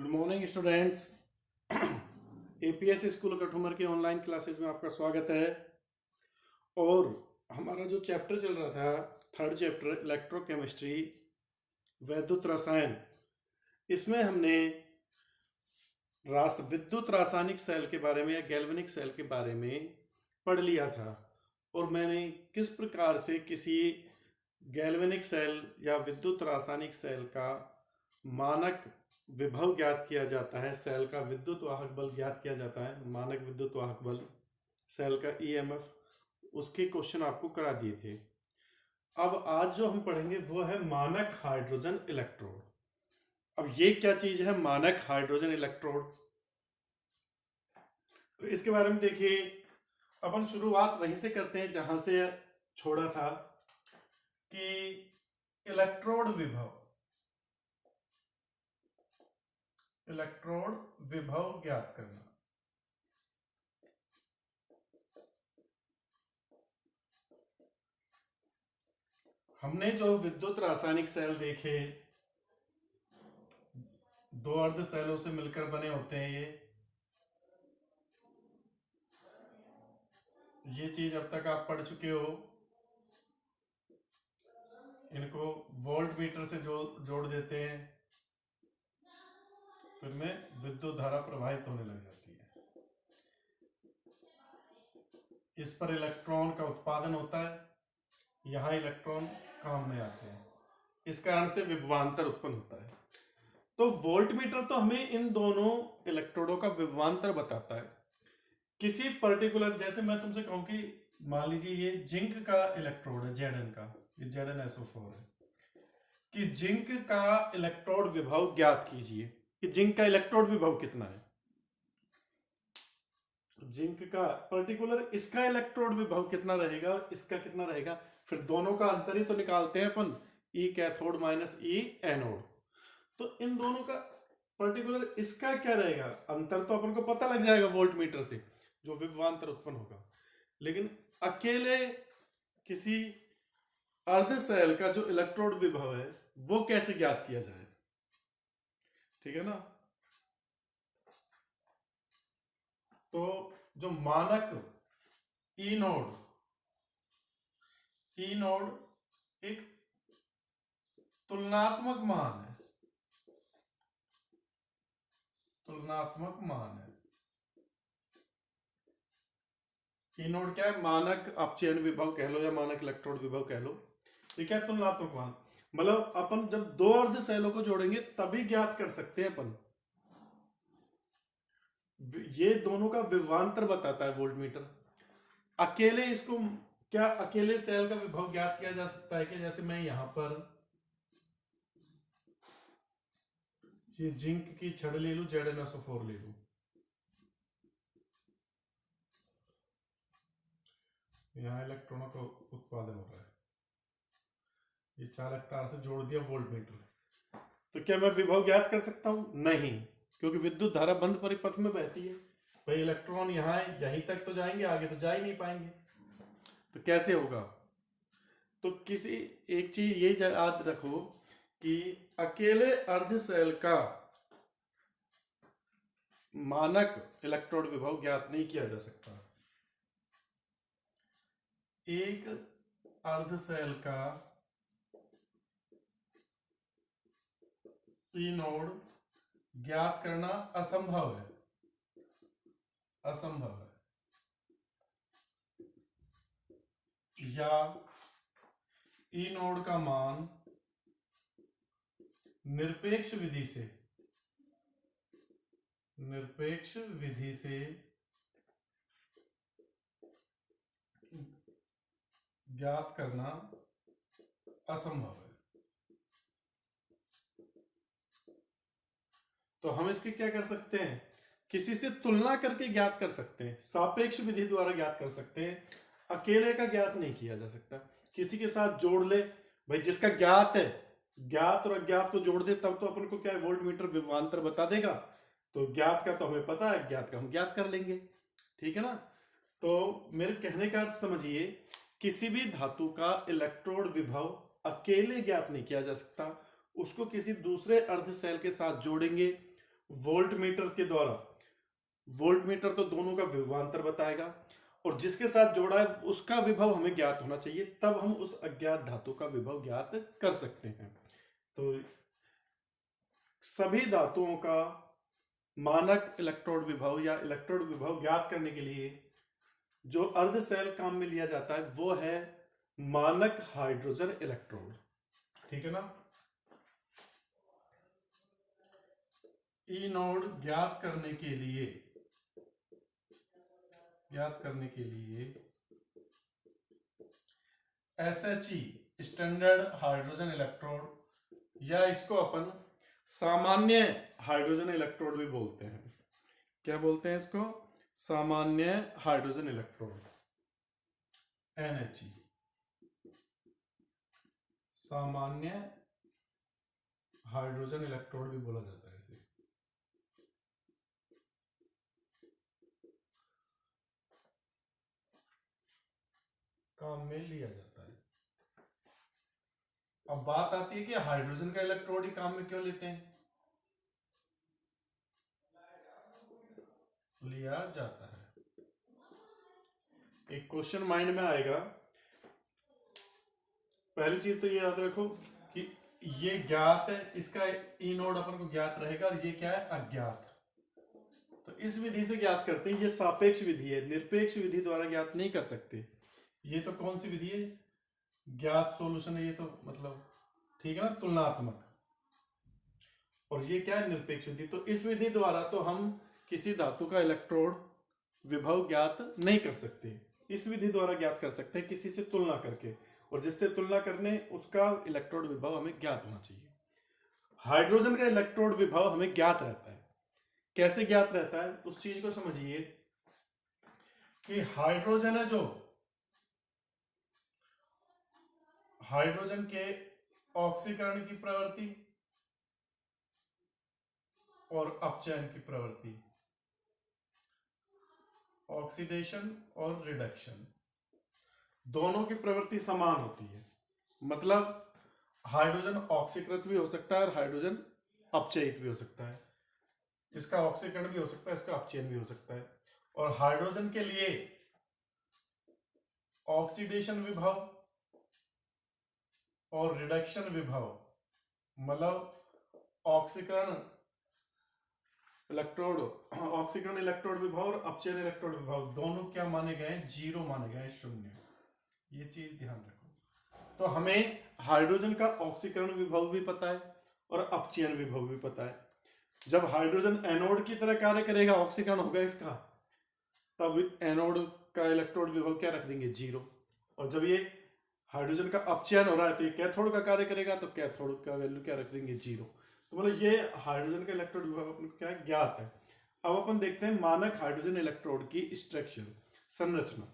Good morning students. APS school Kathumar के online classes में आपका स्वागत है। और हमारा जो चैप्टर चल रहा था, थर्ड चैप्टर इलेक्ट्रोकेमिस्ट्री, वैद्युत रसायन, इसमें हमने विद्युत रासायनिक सेल के बारे में या गैल्वेनिक सेल के बारे में पढ़ लिया था। और मैंने किस प्रकार से किसी गैल्वेनिक सेल या विद्युत रासायनिक सेल का मानक विभव ज्ञात किया जाता है, सेल का विद्युत वाहक बल ज्ञात किया जाता है, मानक विद्युत वाहक बल, सेल का ईएमएफ, उसके क्वेश्चन आपको करा दिए थे। अब आज जो हम पढ़ेंगे वो है मानक हाइड्रोजन इलेक्ट्रोड। अब ये क्या चीज है मानक हाइड्रोजन इलेक्ट्रोड? तो इसके बारे में देखिए, अपन शुरुआत वहीं से करते हैं जहां से छोड़ा था कि इलेक्ट्रोड विभव ज्ञात करना। हमने जो विद्युत रासायनिक सेल देखे, दो अर्ध सेलों से मिलकर बने होते हैं। ये चीज अब तक आप पढ़ चुके हो। इनको वोल्ट मीटर से जोड़ देते हैं, तो इनमें विद्युत धारा प्रवाहित होने लग जाती है। इस पर इलेक्ट्रॉन का उत्पादन होता है, यहां इलेक्ट्रॉन काम में आते हैं, इस कारण से विभवांतर उत्पन्न होता है। तो वोल्ट मीटर तो हमें इन दोनों इलेक्ट्रोडों का विभवांतर बताता है। किसी पर्टिकुलर, जैसे मैं तुमसे कहूं कि मान लीजिए ये जिंक का इलेक्ट्रोड है, Zn का, ये ZnSO4 है, कि जिंक का इलेक्ट्रोड विभव ज्ञात कीजिए कि जिंक का इलेक्ट्रोड विभव कितना है। जिंक का पर्टिकुलर इसका इलेक्ट्रोड विभव कितना रहेगा और इसका कितना रहेगा, फिर दोनों का अंतर ही तो निकालते हैं अपन, ई कैथोड माइनस ई एनोड। तो इन दोनों का पर्टिकुलर इसका क्या रहेगा, अंतर तो अपन को पता लग जाएगा वोल्ट मीटर से, जो विभवांतर उत्पन्न होगा। लेकिन अकेले किसी अर्ध सेल का जो इलेक्ट्रोड विभव है वो कैसे ज्ञात किया जाए? ठीक है ना। तो जो मानक ई नोड एक तुलनात्मक मान है, ई नोड क्या है? मानक आप चयन विभव कह लो या मानक इलेक्ट्रोड विभव कह लो। ठीक है, तुलनात्मक मान मतलब अपन जब दो अर्ध सेलों को जोड़ेंगे तभी ज्ञात कर सकते हैं अपन। ये दोनों का विभवांतर बताता है वोल्ट मीटर। अकेले इसको क्या अकेले सेल का विभव ज्ञात किया जा सकता है कि जैसे मैं यहां पर ये जिंक की छड़ ले लूं, ZnSO4 ले लूं, यहां इलेक्ट्रॉनों का उत्पादन हो रहा है, ये चालक तार से जोड़ दिया वोल्ट मीटर, तो क्या मैं विभव ज्ञात कर सकता हूं? नहीं, क्योंकि विद्युत धारा बंद परिपथ में बहती है। भाई इलेक्ट्रॉन यहां है, यहीं तक तो जाएंगे, आगे तो जा ही नहीं पाएंगे, तो कैसे होगा? तो किसी एक चीज ये याद रखो कि अकेले अर्ध सेल का मानक इलेक्ट्रोड विभव ज्ञात नहीं किया जा सकता। एक अर्ध सेल का ई नोड ज्ञात करना असंभव है, या ई नोड का मान निरपेक्ष विधि से ज्ञात करना असंभव है। तो हम इसकी क्या कर सकते हैं, किसी से तुलना करके ज्ञात कर सकते हैं, सापेक्ष विधि द्वारा ज्ञात कर सकते हैं। अकेले का ज्ञात नहीं किया जा सकता, किसी के साथ जोड़ ले, भाई जिसका ज्ञात है, ज्ञात और अज्ञात को जोड़ दे तब तो अपन को क्या है, वोल्ट मीटर विभवांतर बता देगा। तो ज्ञात का तो हमें पता है, ज्ञात का हम ज्ञात कर लेंगे। ठीक है ना। तो मेरे कहने का अर्थ समझिए, किसी भी धातु का इलेक्ट्रोड विभव अकेले ज्ञात नहीं किया जा सकता, उसको किसी दूसरे अर्ध सेल के साथ जोड़ेंगे, वोल्ट मीटर के द्वारा, वोल्ट मीटर तो दोनों का विभवांतर बताएगा, और जिसके साथ जोड़ा है उसका विभव हमें ज्ञात होना चाहिए, तब हम उस अज्ञात धातु का विभव ज्ञात कर सकते हैं। तो सभी धातुओं का मानक इलेक्ट्रोड विभव या इलेक्ट्रोड विभव ज्ञात करने के लिए जो अर्ध सेल काम में लिया जाता है वो है मानक हाइड्रोजन इलेक्ट्रोड। ठीक है ना। ई नोड ज्ञात करने के लिए SHE स्टैंडर्ड हाइड्रोजन इलेक्ट्रोड या इसको अपन सामान्य हाइड्रोजन इलेक्ट्रोड भी बोलते हैं। क्या बोलते हैं इसको? सामान्य हाइड्रोजन इलेक्ट्रोड, NHE, सामान्य हाइड्रोजन इलेक्ट्रोड भी बोला जाता है इसे। काम में लिया जाता है। अब बात आती है कि हाइड्रोजन का इलेक्ट्रोड ही काम में क्यों लेते हैं? लिया जाता है। एक क्वेश्चन माइंड में आएगा। पहली चीज तो ये याद रखो कि ये ज्ञात है, इसका ई नोड अपन को ज्ञात रहेगा, और ये क्या है? अज्ञात। तो इस विधि से ज्ञात करते हैं। ये सापेक्ष विधि है, निरपेक्ष विधि द्वारा ज्ञात नहीं कर सकते। ये तो कौन सी विधि है? ज्ञात सॉल्यूशन है ये तो, मतलब ठीक है ना, तुलनात्मक। और ये क्या है? निरपेक्ष विधि। तो इस विधि द्वारा तो हम किसी धातु का इलेक्ट्रोड विभव ज्ञात नहीं कर सकते। इस विधि द्वारा ज्ञात कर सकते हैं किसी से तुलना करके, और जिससे तुलना करने उसका इलेक्ट्रोड विभव हमें ज्ञात होना चाहिए। हाइड्रोजन का इलेक्ट्रोड विभव हमें ज्ञात रहता है। कैसे ज्ञात रहता है उस चीज को समझिए कि हाइड्रोजन है जो, हाइड्रोजन के ऑक्सीकरण की प्रवृत्ति और अपचयन की प्रवृत्ति, ऑक्सीडेशन और रिडक्शन, दोनों की प्रवृत्ति समान होती है। मतलब हाइड्रोजन ऑक्सीकृत भी हो सकता है और हाइड्रोजन अपचयित भी हो सकता है। इसका ऑक्सीकरण भी हो सकता है, इसका अपचयन भी हो सकता है। और हाइड्रोजन के लिए ऑक्सीडेशन विभव और रिडक्शन विभव, मतलब ऑक्सीकरण इलेक्ट्रोड, ऑक्सीकरण इलेक्ट्रोड विभव और अपचयन इलेक्ट्रोड विभव दोनों क्या माने गए? जीरो माने गए, शून्य। ये चीज ध्यान रखो। तो हमें हाइड्रोजन का ऑक्सीकरण विभव भी पता है और अपचयन विभव भी पता है। जब हाइड्रोजन एनोड की तरह कार्य करेगा, ऑक्सीकरण होगा इसका, तब एनोड का इलेक्ट्रोड विभव क्या रख देंगे? जीरो। और जब ये हाइड्रोजन का अपचयन हो रहा है तो ये कैथोड का कार्य करेगा, तो कैथोड का वैल्यू क्या रख देंगे? जीरो। तो मतलब ये हाइड्रोजन का इलेक्ट्रोड विभव अपन को क्या है? ज्ञात है। अब अपन देखते हैं मानक हाइड्रोजन इलेक्ट्रोड की स्ट्रक्चर, संरचना।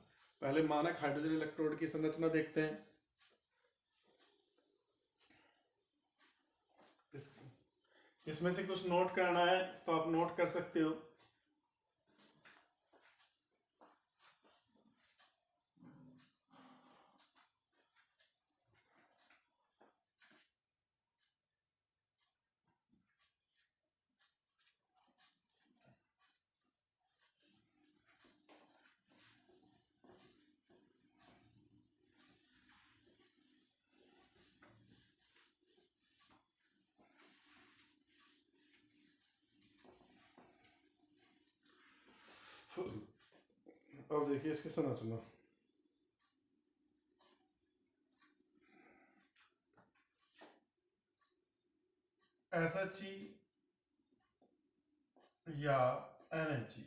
पहले मानक हाइड्रोजन इलेक्ट्रोड की संरचना देखते हैं। इसमें से कुछ नोट करना है तो आप नोट कर सकते हो। अब देखिए इसकी संरचना। SHE या NHE,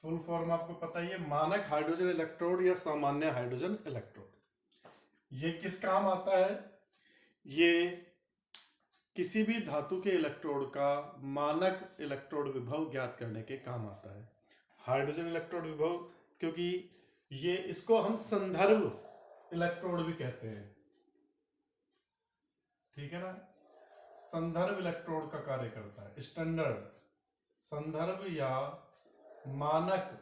फुल फॉर्म आपको पता ही है, मानक हाइड्रोजन इलेक्ट्रोड या सामान्य हाइड्रोजन इलेक्ट्रोड। ये किस काम आता है? ये किसी भी धातु के इलेक्ट्रोड का मानक इलेक्ट्रोड विभव ज्ञात करने के काम आता है। हाइड्रोजन इलेक्ट्रोड विभव, क्योंकि ये, इसको हम संदर्भ इलेक्ट्रोड भी कहते हैं। ठीक है ना। संदर्भ इलेक्ट्रोड का कार्य करता है। स्टैंडर्ड, संदर्भ या मानक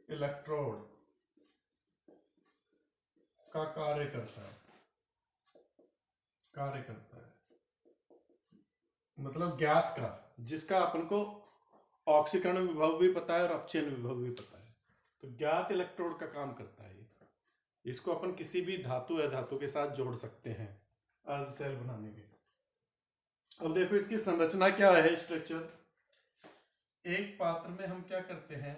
इलेक्ट्रोड का कार्य करता है। मतलब ज्ञात का, जिसका अपन को ऑक्सीकरण विभव भी पता है और अपचयन विभव भी पता है। तो ज्ञात इलेक्ट्रोड का काम करता है ये। इसको अपन किसी भी धातु या धातु के साथ जोड़ सकते हैं अर्ध सेल बनाने के। अब देखो इसकी संरचना क्या है, स्ट्रक्चर। एक पात्र में हम क्या करते हैं,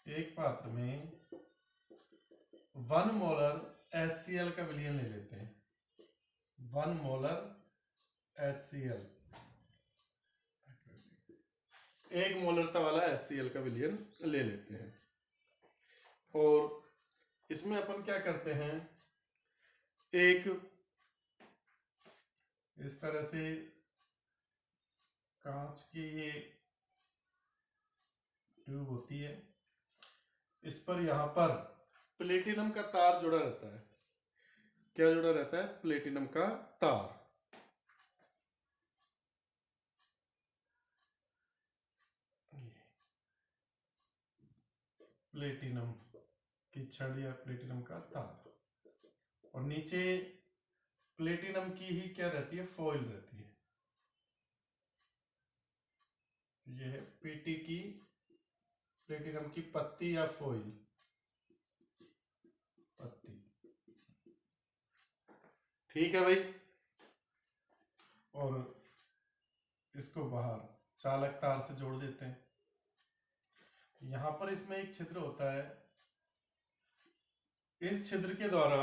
एक पात्र में 1 मोलर HCl का विलयन ले लेते हैं, 1 मोलर HCl, 1 मोलरता वाला HCl का विलयन ले लेते हैं। और इसमें अपन क्या करते हैं, एक इस तरह से कांच की ये ट्यूब होती है, इस पर यहां पर प्लेटिनम का तार जुड़ा रहता है। क्या जुड़ा रहता है, प्लेटिनम का तार। प्लेटिनम की छड़ या प्लेटिनम का तार, और नीचे प्लेटिनम की ही क्या रहती है, फॉइल रहती है। यह है पीटी की प्लेटिनम की पत्ती या फॉइल, पत्ती। ठीक है भाई। और इसको बाहर चालक तार से जोड़ देते हैं। यहां पर इसमें एक छिद्र होता है, इस छिद्र के द्वारा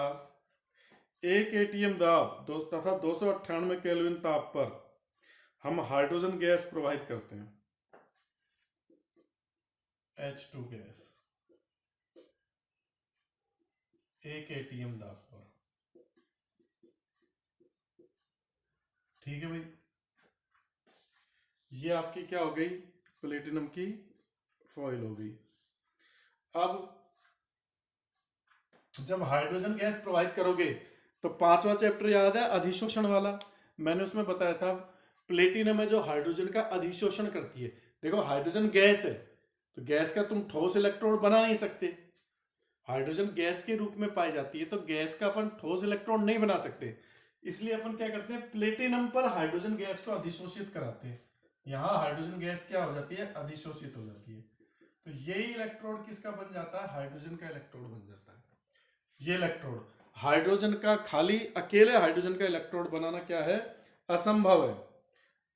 1 एटीएम दाब तथा 298 केल्विन ताप पर हम हाइड्रोजन गैस प्रवाहित करते हैं, H2 गैस 1 एटीएम दाब पर। ठीक है भाई, ये आपकी क्या हो गई, प्लेटिनम की फॉइल हो गई। अब जब हाइड्रोजन गैस प्रोवाइड करोगे तो 5वां चैप्टर याद है, अधिशोषण वाला। मैंने उसमें बताया था प्लेटिनम है जो हाइड्रोजन का अधिशोषण करती है। देखो हाइड्रोजन गैस है तो गैस का तुम ठोस इलेक्ट्रोड बना नहीं सकते, हाइड्रोजन गैस के रूप में पाई जाती है, तो गैस का अपन ठोस इलेक्ट्रोड नहीं बना सकते। इसलिए अपन क्या करते हैं, प्लेटिनम पर हाइड्रोजन गैस को अधिशोषित कराते हैं। यहां हाइड्रोजन गैस क्या हो जाती है, अधिशोषित हो जाती है। तो यही इलेक्ट्रोड किसका बन जाता है, हाइड्रोजन का इलेक्ट्रोड बन जाता है। ये इलेक्ट्रोड हाइड्रोजन का, खाली अकेले हाइड्रोजन का इलेक्ट्रोड बनाना क्या है, असंभव है।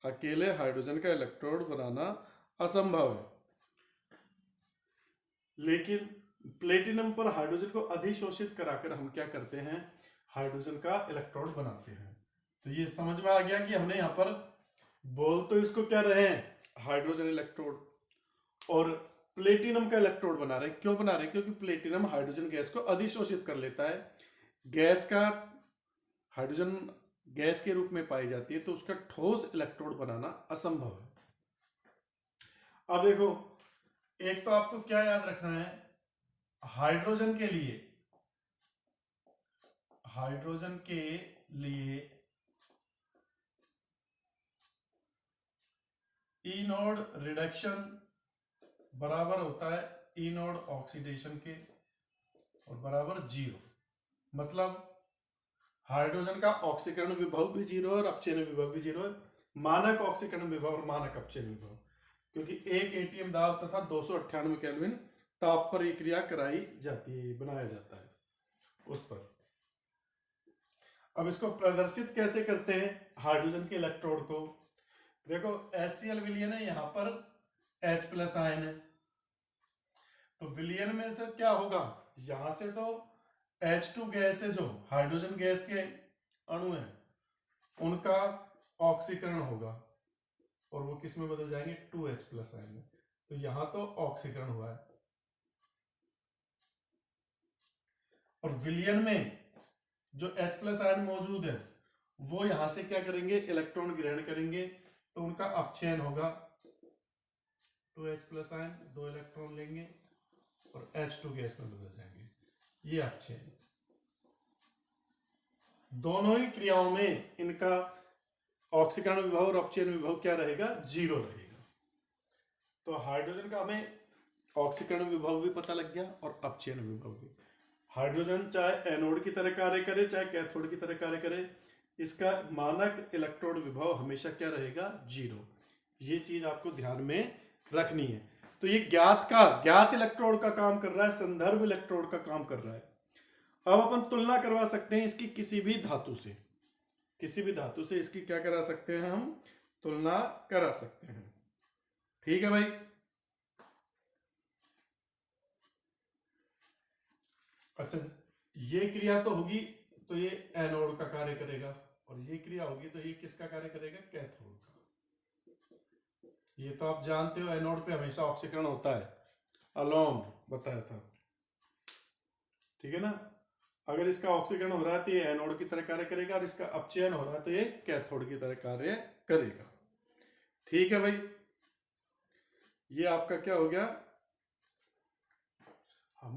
अकेले हाइड्रोजन का इलेक्ट्रोड बनाना असंभव है। लेकिन प्लेटिनम पर हाइड्रोजन को अधिशोषित कराकर हम क्या करते हैं, हाइड्रोजन का इलेक्ट्रोड बनाते हैं। तो ये समझ में आ गया कि हमने यहां पर बोल तो इसको क्या रहे हैं, हाइड्रोजन इलेक्ट्रोड, और प्लेटिनम का इलेक्ट्रोड बना रहे हैं। क्यों बना रहे हैं, क्योंकि प्लेटिनम हाइड्रोजन गैस को अधिशोषित कर लेता है। गैस का हाइड्रोजन गैस के रूप में पाई जाती है, तो उसका ठोस इलेक्ट्रोड बनाना असंभव है। अब देखो, एक तो आपको क्या याद रखना है, हाइड्रोजन के लिए, हाइड्रोजन के लिए ई नोड रिडक्शन बराबर होता है ई नोड ऑक्सीडेशन के, और बराबर 0। मतलब हाइड्रोजन का ऑक्सीकरण विभव भी 0 है और अपचयन विभव भी 0 है। मानक ऑक्सीकरण विभव और मानक अपचयन विभव, क्योंकि 1 एटीएम दाब तथा 298 केल्विन ताप पर ये क्रिया कराई जाती है, बनाया जाता है उस पर। अब इसको प्रदर्शित कैसे करते हैं हाइड्रोजन के इलेक्ट्रोड को, देखो HCl विलयन है, यहां पर H+ आयन है, तो विलयन में से क्या होगा, यहां से तो H2 गैस है, जो हाइड्रोजन गैस के अणु है उनका ऑक्सीकरण होगा, और वो किस में बदल जाएंगे, 2H+ आयन में। तो यहां तो ऑक्सीकरण हुआ है, और विलयन में जो H+ आयन मौजूद है वो यहां से क्या करेंगे, इलेक्ट्रॉन ग्रहण करेंगे, तो उनका अपचयन होगा। 2H+ आयन 2 इलेक्ट्रॉन लेंगे और H2 गैस में बदल जाएंगे, ये अपचयन। दोनों ही क्रियाओं में इनका ऑक्सीकरण विभव और अपचयन विभव क्या रहेगा, 0 रहेगा। तो हाइड्रोजन का हमें ऑक्सीकरण विभव भी पता लग गया और अपचयन विभव भी। हाइड्रोजन चाहे एनोड की तरह कार्य करे चाहे कैथोड की तरह कार्य करे, इसका मानक इलेक्ट्रोड विभव हमेशा क्या रहेगा? 0। ये चीज आपको ध्यान में रखनी है। तो ये ज्ञात इलेक्ट्रोड का काम कर रहा है, संदर्भ इलेक्ट्रोड का काम कर रहा है। अब अपन तुलना करवा सकते हैं इसकी किसी भी धातु से, किसी भी धातु से इसकी क्या करा सकते हैं? हम तुलना करा सकते हैं। ठीक है भाई। अच्छा, ये क्रिया तो होगी तो ये एनोड का कार्य करेगा, और ये क्रिया होगी तो ये किसका कार्य करेगा? कैथोड का। ये तो आप जानते हो एनोड पे हमेशा ऑक्सीकरण होता है, अलोन बताया था। ठीक है ना? अगर इसका ऑक्सीकरण हो रहा है तो ये एनोड की तरह कार्य करेगा, और इसका अपचयन हो रहा है तो ये कैथोड की तरह कार्य करेगा। ठीक है भाई, ये आपका क्या हो गया?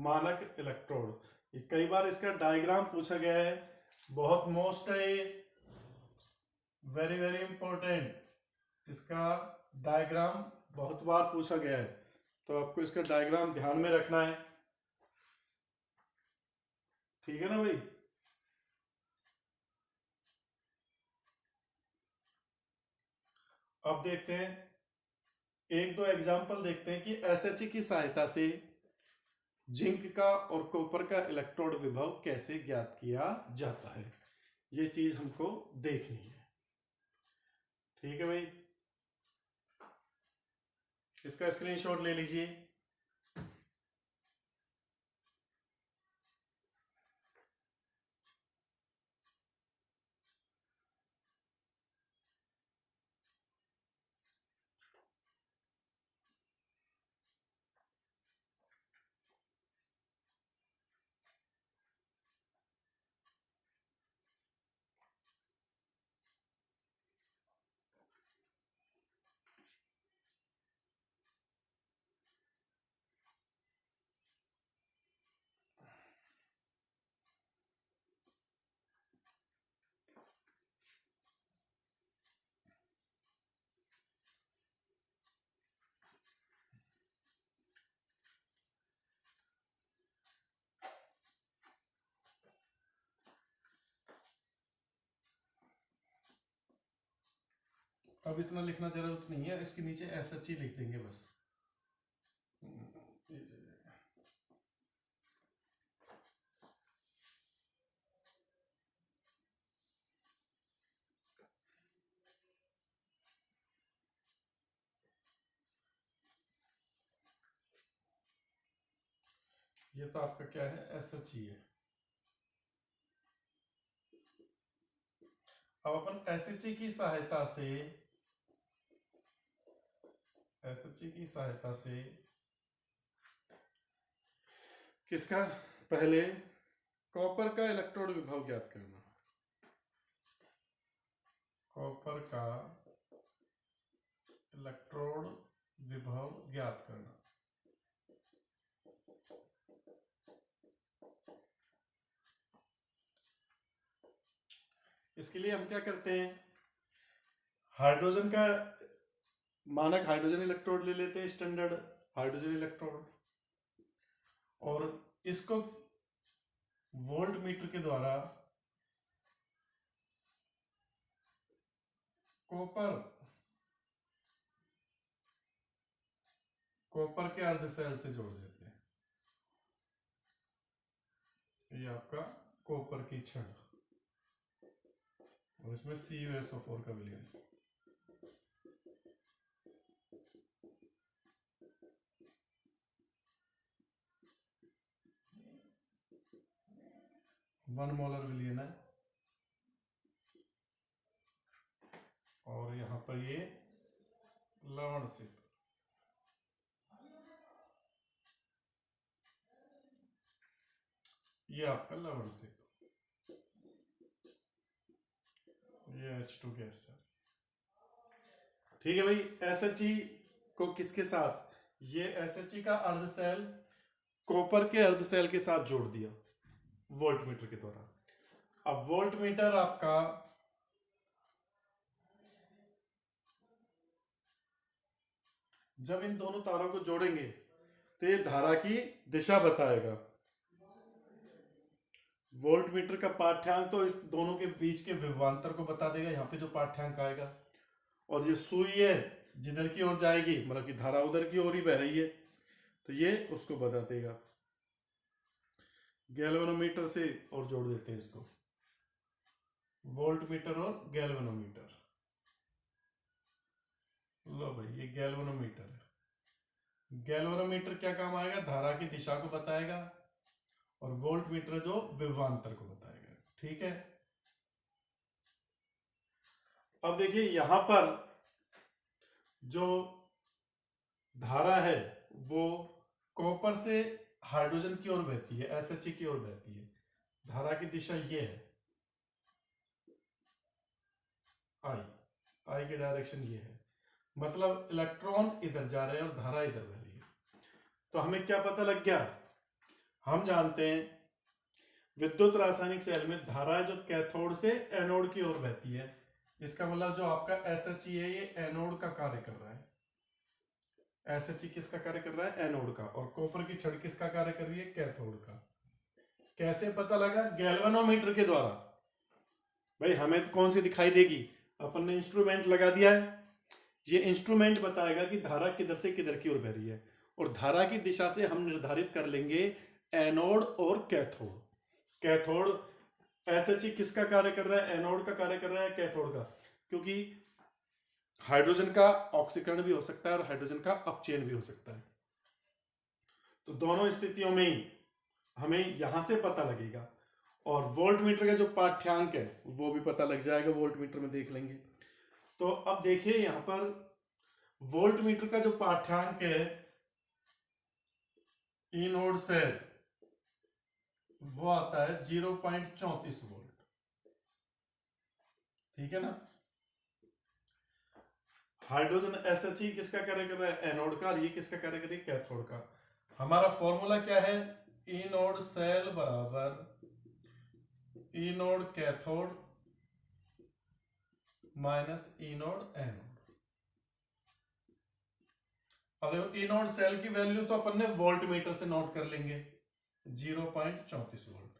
मानक इलेक्ट्रोड। ये कई बार इसका डायग्राम पूछा गया है, बहुत मोस्ट है, वेरी वेरी इंपॉर्टेंट। इसका डायग्राम बहुत बार पूछा गया है, तो आपको इसका डायग्राम ध्यान में रखना है। ठीक है ना भाई? अब देखते हैं एक दो एग्जांपल, देखते हैं कि एसएचई की सहायता से जिंक का और कॉपर का इलेक्ट्रोड विभव कैसे ज्ञात किया जाता है। ये चीज हमको देखनी है। ठीक है भाई, इसका स्क्रीनशॉट ले लीजिए। अब इतना लिखना जरूरत नहीं है, इसके नीचे एसएचई लिख देंगे बस। ये तो आपका क्या है? एसएचई है। अब अपन एसएचई की सहायता से, एसएचई की सहायता से किसका? पहले कॉपर का इलेक्ट्रोड विभव ज्ञात करना। कॉपर का इलेक्ट्रोड विभव ज्ञात करना। इसके लिए हम क्या करते हैं? हाइड्रोजन का मानक हाइड्रोजन इलेक्ट्रोड ले लेते हैं, स्टैंडर्ड हाइड्रोजन इलेक्ट्रोड, और इसको वोल्ट मीटर के द्वारा कॉपर कॉपर के अर्ध सेल से जोड़ देते हैं। ये आपका कॉपर की छड़, और इसमें CuSO4 का विलयन। वन मोलर विलयन है, और यहां पर ये लवण से, ये आपका लवण से, ये H2 गैस है। ठीक है भाई, एसएचई को किसके साथ? ये एसएचई का अर्ध सेल कॉपर के अर्ध सेल के साथ जोड़ दिया वोल्ट मीटर के द्वारा। अब वोल्ट मीटर आपका जब इन दोनों तारों को जोड़ेंगे तो ये धारा की दिशा बताएगा। वोल्ट मीटर का पाठ्यांक तो इस दोनों के बीच के विभवांतर को बता देगा, यहाँ पे जो पाठ्यांक आएगा। और ये सुई है जिधर की ओर जाएगी, मतलब कि धारा उधर की ओर ही बह रही है, तो ये उसको बता देगा। गैल्वेनोमीटर से और जोड़ देते हैं इसको, वोल्ट मीटर और गैल्वेनोमीटर। लो भाई, ये गैल्वेनोमीटर है। गैल्वेनोमीटर क्या काम आएगा? धारा की दिशा को बताएगा, और वोल्ट मीटर जो विभवांतर को बताएगा। ठीक है, अब देखिए यहां पर जो धारा है वो कॉपर से हाइड्रोजन की ओर बहती है, एसएचई की ओर बहती है। धारा की दिशा ये है, आई आई की डायरेक्शन ये है, मतलब इलेक्ट्रॉन इधर जा रहे हैं और धारा इधर बह रही है। तो हमें क्या पता लग गया? हम जानते हैं विद्युत रासायनिक सेल में धारा जो कैथोड से एनोड की ओर बहती है, इसका मतलब जो आपका एसएचई है ये एनोड का कार्य कर रहा है। एसएचई किसका कार्य कर रहा है? एनोड का। और कॉपर की छड़ किसका कार्य कर रही है? कैथोड का। कैसे पता लगा? गैल्वेनोमीटर के द्वारा। भाई हमें तो कौन सी दिखाई देगी? अपन ने इंस्ट्रूमेंट लगा दिया है, ये इंस्ट्रूमेंट बताएगा कि धारा किधर से किधर की ओर बह रही है, और धारा की दिशा से हम निर्धारित कर लेंगे एनोड और कैथोड। कैथोड एसएचई किसका कार्य कर रहा है? एनोड का कार्य कर रहा है, कैथोड का। क्योंकि हाइड्रोजन का ऑक्सीकरण भी हो सकता है और हाइड्रोजन का अपचयन भी हो सकता है। तो दोनों स्थितियों में ही हमें यहां से पता लगेगा। और वोल्ट मीटर का जो पाठ्यांक है वो भी पता लग जाएगा, वोल्ट मीटर में देख लेंगे। तो अब देखिए यहां पर वोल्ट मीटर का जो पाठ्यांक है ई नोड सेल, वो आता है 0.34 वोल्ट। ठीक है ना? हाइड्रोजन एसएचई किसका कार्य कर रहा है? एनोड का। और ये किसका कार्य कर रही है? कैथोड का। हमारा फॉर्मूला क्या है? ई नोड सेल बराबर ई नोड कैथोड माइनस ई नोड एनोड। अब देखो ई नोड सेल की वैल्यू तो अपन ने वोल्ट मीटर से नोट कर लेंगे, 0.34 वोल्ट।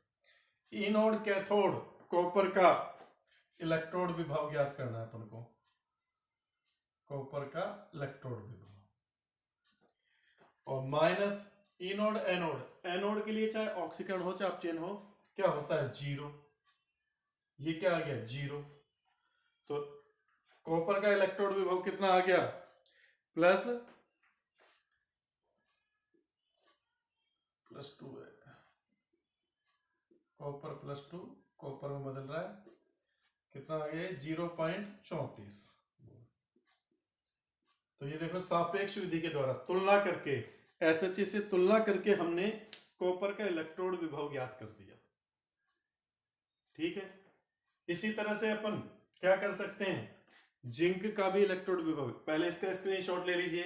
ई नोड कैथोड कॉपर का इलेक्ट्रोड विभव ज्ञात करना है अपन को, कॉपर का इलेक्ट्रोड विभव। और माइनस ई नोड एनोड। एनोड के लिए चाहे ऑक्सीकरण हो चाहे अपचयन हो, क्या होता है? 0। ये क्या आ गया? 0। तो कॉपर का इलेक्ट्रोड विभव कितना आ गया? +2 है। कॉपर +2 कॉपर में बदल रहा है, कितना आ गया? 0.34। तो ये देखो सापेक्ष विधि के द्वारा तुलना करके, एसएचई से तुलना करके हमने कॉपर का इलेक्ट्रोड विभव ज्ञात कर दिया। ठीक है, इसी तरह से अपन क्या कर सकते हैं? जिंक का भी इलेक्ट्रोड विभव। पहले इसका स्क्रीनशॉट ले लीजिए।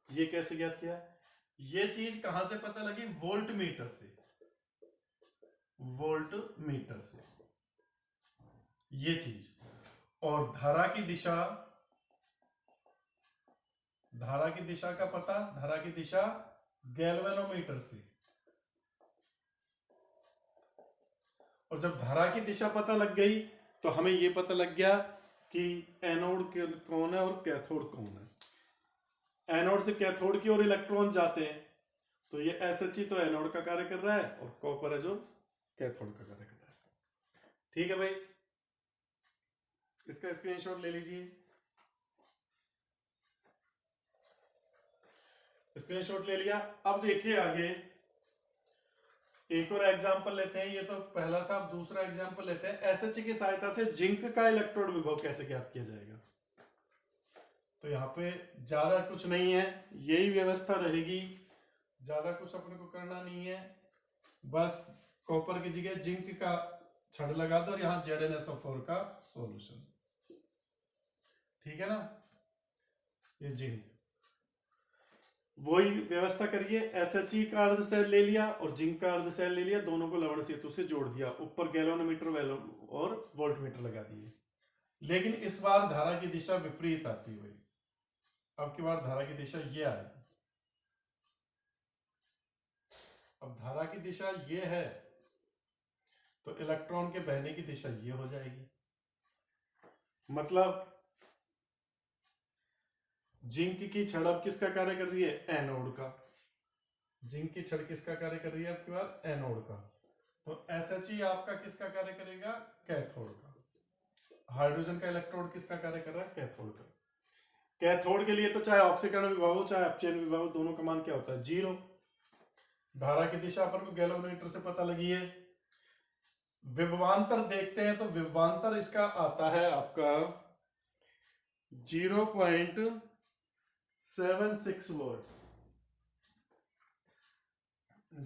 ये कैसे ज्ञात किया? ये चीज कहां से पता लगी? वोल्ट मीटर से। वोल्ट मीटर से ये चीज। और धारा की दिशा, धारा की दिशा का पता, धारा की दिशा गैल्वेनोमीटर से। और जब धारा की दिशा पता लग गई तो हमें यह पता लग गया कि एनोड कौन है और कैथोड कौन है। एनोड से कैथोड की ओर इलेक्ट्रॉन जाते हैं, तो ये एसएचई तो एनोड का कार्य कर रहा है और कॉपर है जो कैथोड का कार्य कर रहा है। ठीक है भाई, इसका स्क्रीनशॉट ले लीजिए। स्क्रीनशॉट ले लिया। अब देखिए आगे एक और एग्जांपल लेते हैं। ये तो पहला था, अब दूसरा एग्जांपल लेते हैं। एसएचई की सहायता से जिंक का इलेक्ट्रोड विभव कैसे ज्ञात किया जाएगा? तो यहाँ पे ज्यादा कुछ नहीं है, यही व्यवस्था रहेगी, ज्यादा कुछ अपने को करना नहीं है। बस कॉपर की जगह जिंक का छड़ लगा दो और यहाँ ZnSO4 का सॉल्यूशन। ठीक है ना? ये जिंक, वही व्यवस्था करिए। एसएचई का अर्ध सेल ले लिया और जिंक का अर्ध सेल ले लिया, दोनों को लवण सेतु से जोड़ दिया, ऊपर गैल्वेनोमीटर और वोल्टमीटर लगा दिए। लेकिन इस बार धारा की दिशा विपरीत आती हुई। अब की बार धारा की दिशा ये आएगी। अब धारा की दिशा ये है, तो इलेक्ट्रॉन के बहने की दिशा ये हो जाएगी। मतलब जिंक की छड़ अब किसका कार्य कर रही है? एनोड का। जिंक की छड़ किसका कार्य कर रही है आपके पास? एनोड का। तो SHE आपका किसका कार्य करेगा? कैथोड का। हाइड्रोजन का इलेक्ट्रोड किसका कार्य कर रहा है? कैथोड का। कैथोड के लिए तो चाहे ऑक्सीकरण विभव हो चाहे अपचयन विभव हो, दोनों का मान क्या होता है? 0। धारा की दिशा अपन को गैल्वेनोमीटर से पता लगी है। विभवांतर देखते हैं तो विभवांतर इसका आता है आपका 0.76 वोल्ट।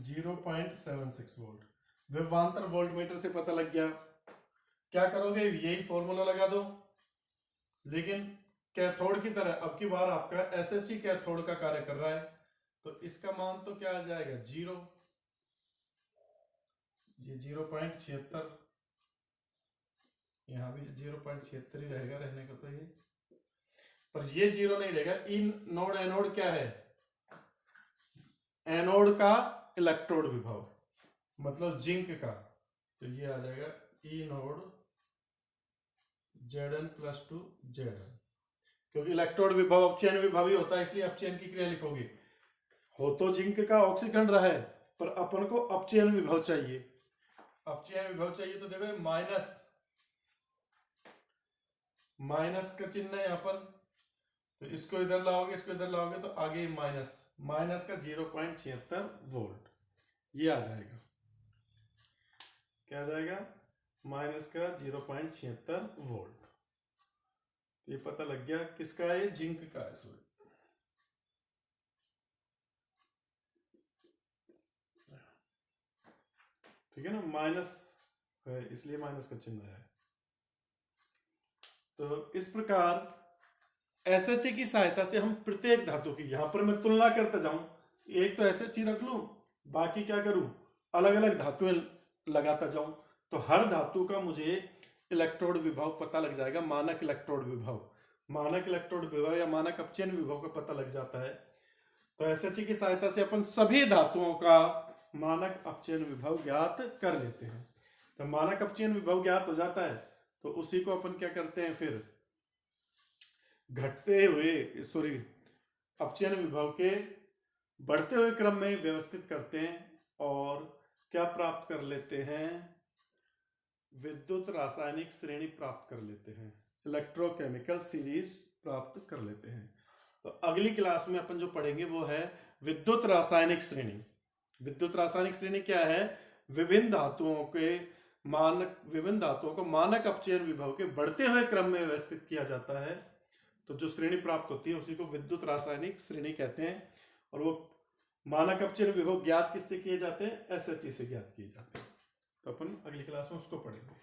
0.76 वोल्ट विभवांतर वोल्टमीटर से पता लग गया। क्या करोगे? यही फॉर्मूला लगा दो। लेकिन कैथोड की तरह अब की बार आपका SHE कैथोड का कार्य कर रहा है, तो इसका मान तो क्या आ जाएगा? 0। ये 0.76, यहां भी 0.76 ही रहेगा, रहने का तो ये, पर ये 0 नहीं रहेगा। इन नोड एनोड क्या है? एनोड का इलेक्ट्रोड विभव, मतलब जिंक का, तो ये आ जाएगा ई नोड Zn+2 Zn। क्योंकि इलेक्ट्रोड विभव अपचयन विभव ही होता है, इसलिए अपचयन की क्रिया लिखोगे। हो तो जिंक का ऑक्सीकरण रहा है, पर अपन को अपचयन विभव चाहिए। अपचयन विभव चाहिए तो देखो माइनस का चिन्ह है यहां पर, तो इसको इधर लाओगे, इसको इधर लाओगे तो आगे माइनस का 0.76 वोल्ट ये आ जाएगा। क्या आ जाएगा? माइनस का 0.76 वोल्ट। ये पता लग गया किसका है? जिंक का है। सॉरी, ठीक है ना, माइनस है इसलिए माइनस का चिन्ह है। तो इस प्रकार SHE की सहायता से हम प्रत्येक धातु की, यहां पर मैं तुलना करता जाऊं, एक तो SHE रख लूं, बाकी क्या करूं? अलग अलग धातुएं लगाता जाऊं, तो हर धातु का मुझे इलेक्ट्रोड विभव पता लग जाएगा। मानक इलेक्ट्रोड विभव या मानक अपचयन विभव का पता लग जाता है। तो SHE की सहायता से अपन सभी धातुओं का मानक अपचयन विभव ज्ञात कर लेते हैं। तो मानक अपचयन विभव ज्ञात हो जाता है तो उसी को अपन क्या करते हैं? फिर अपचयन विभव के बढ़ते हुए क्रम में व्यवस्थित करते हैं और क्या प्राप्त कर लेते हैं? विद्युत रासायनिक श्रेणी प्राप्त कर लेते हैं, इलेक्ट्रोकेमिकल सीरीज प्राप्त कर लेते हैं। तो अगली क्लास में अपन जो पढ़ेंगे वो है विद्युत रासायनिक श्रेणी। विद्युत रासायनिक श्रेणी क्या है? विभिन्न धातुओं को मानक अपचयन विभव के बढ़ते हुए क्रम में व्यवस्थित किया जाता है, तो जो श्रेणी प्राप्त होती है उसी को विद्युत रासायनिक श्रेणी कहते हैं। और वो मानक अपचयन विभव ज्ञात किससे किए जाते हैं? SHE से ज्ञात किए जाते हैं। तो अपन अगली क्लास में उसको पढ़ेंगे।